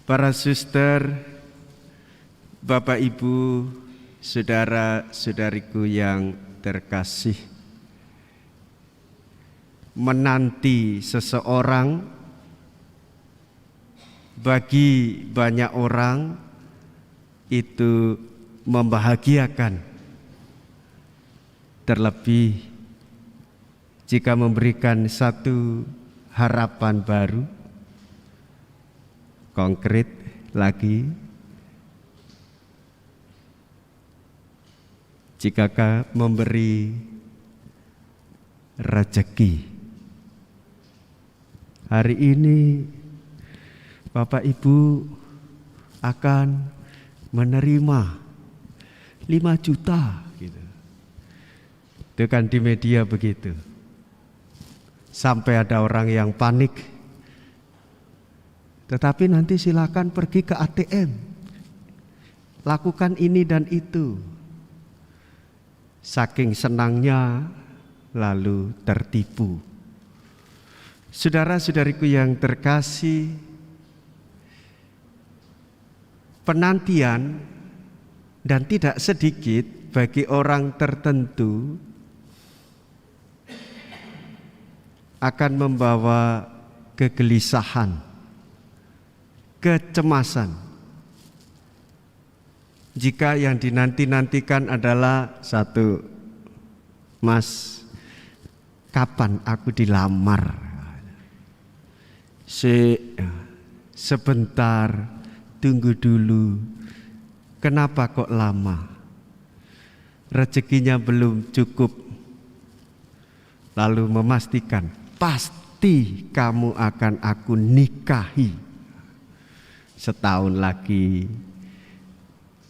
Para suster, Bapak Ibu, saudara-saudariku yang terkasih, menanti seseorang bagi banyak orang itu membahagiakan, terlebih jika memberikan satu harapan baru, konkret lagi. Jikakah memberi rezeki. Hari ini Bapak Ibu akan menerima 5 juta gitu. Itu kan di media begitu. Sampai ada orang yang panik. Tetapi nanti silakan pergi ke ATM. Lakukan ini dan itu. Saking senangnya lalu tertipu. Saudara-saudariku yang terkasih, penantian dan tidak sedikit bagi orang tertentu akan membawa kegelisahan, kecemasan. Jika yang dinanti-nantikan adalah satu, Mas, kapan aku dilamar? Sebentar, tunggu dulu. Kenapa kok lama? Rezekinya belum cukup. Lalu memastikan, pasti kamu akan aku nikahi. Setahun lagi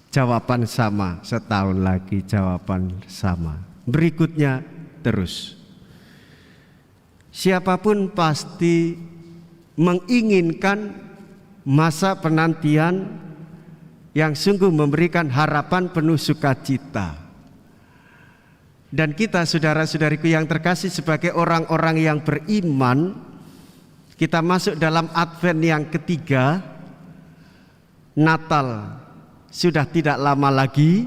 jawaban sama, setahun lagi jawaban sama. Berikutnya terus. Siapapun pasti menginginkan masa penantian yang sungguh memberikan harapan penuh sukacita. Dan kita, saudara-saudariku yang terkasih, sebagai orang-orang yang beriman, kita masuk dalam Advent yang ketiga. Natal sudah tidak lama lagi.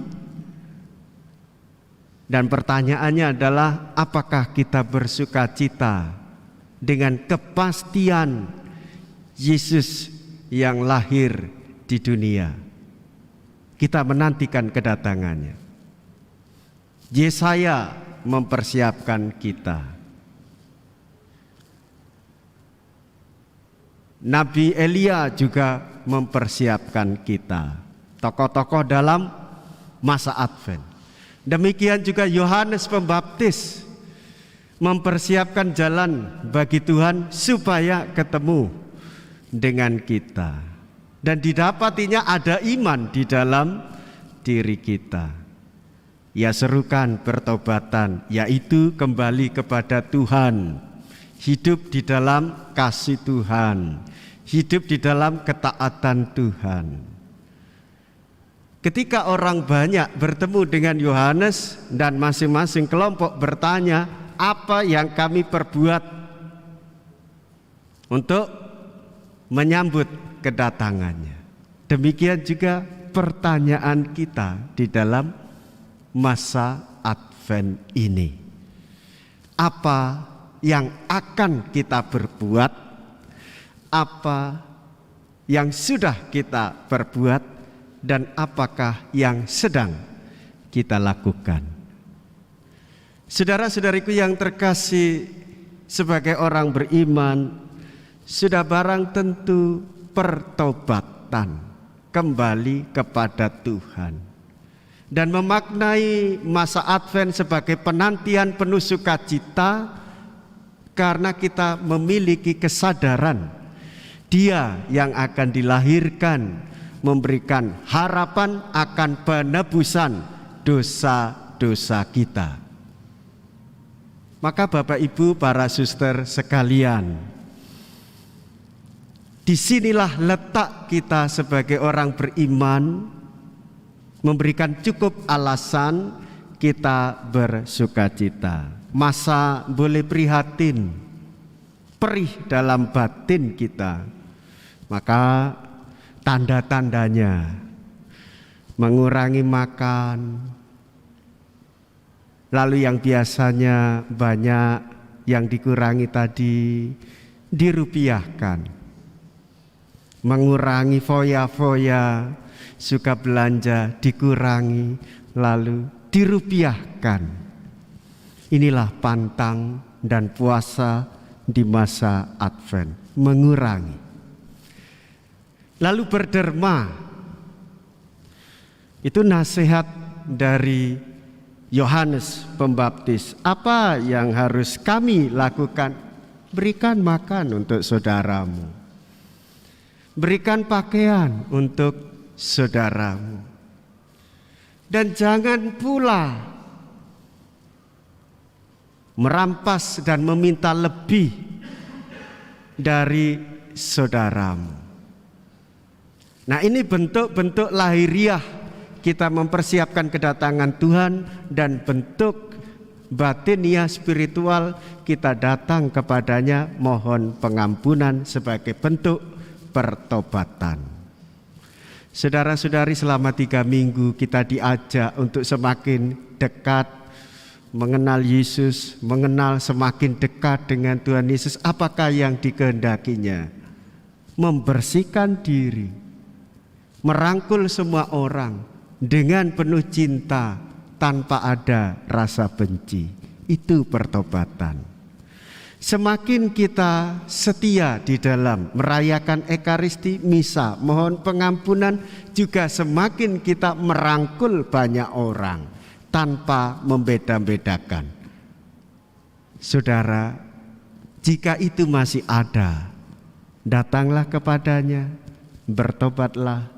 Dan pertanyaannya adalah, apakah kita bersukacita dengan kepastian Yesus yang lahir di dunia? Kita menantikan kedatangannya. Yesaya mempersiapkan kita. Nabi Elia juga mempersiapkan kita. Tokoh-tokoh dalam masa Advent. Demikian juga Yohanes Pembaptis mempersiapkan jalan bagi Tuhan supaya ketemu dengan kita. Dan didapatinya ada iman di dalam diri kita. Ya, serukan pertobatan, yaitu kembali kepada Tuhan, hidup di dalam kasih Tuhan, hidup di dalam ketaatan Tuhan. Ketika orang banyak bertemu dengan Yohanes dan masing-masing kelompok bertanya, apa yang kami perbuat untuk menyambut kedatangannya? Demikian juga pertanyaan kita di dalam masa Advent ini. Apa yang akan kita berbuat? Apa yang sudah kita perbuat? Dan apakah yang sedang kita lakukan? Saudara-saudariku yang terkasih, sebagai orang beriman, sudah barang tentu pertobatan, kembali kepada Tuhan, dan memaknai masa Advent sebagai penantian penuh sukacita, karena kita memiliki kesadaran Dia yang akan dilahirkan memberikan harapan akan penebusan dosa-dosa kita. Maka Bapak Ibu, para suster sekalian, disinilah letak kita sebagai orang beriman, memberikan cukup alasan kita bersukacita. Masa boleh prihatin, perih dalam batin kita, maka tanda-tandanya, mengurangi makan, lalu yang biasanya banyak yang dikurangi tadi dirupiahkan, mengurangi foya-foya, suka belanja dikurangi lalu dirupiahkan. Inilah pantang dan puasa di masa Advent, mengurangi. Lalu berderma, itu nasihat dari Yohanes Pembaptis. Apa yang harus kami lakukan? Berikan makan untuk saudaramu, berikan pakaian untuk saudaramu, dan jangan pula merampas dan meminta lebih dari saudaramu. Nah, ini bentuk-bentuk lahiriah kita mempersiapkan kedatangan Tuhan, dan bentuk batiniah spiritual kita datang kepadanya mohon pengampunan sebagai bentuk pertobatan. Saudara-saudari, selama 3 minggu kita diajak untuk semakin dekat mengenal Yesus, mengenal semakin dekat dengan Tuhan Yesus. Apakah yang dikehendakinya? Membersihkan diri, merangkul semua orang dengan penuh cinta tanpa ada rasa benci. Itu pertobatan. Semakin kita setia di dalam merayakan Ekaristi, misa, mohon pengampunan, juga semakin kita merangkul banyak orang tanpa membeda-bedakan. Saudara, jika itu masih ada, datanglah kepadanya, bertobatlah,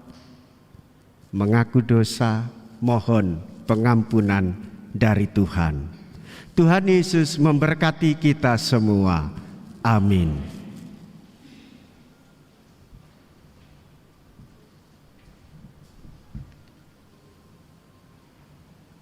mengaku dosa, mohon pengampunan dari Tuhan. Tuhan Yesus memberkati kita semua. Amin.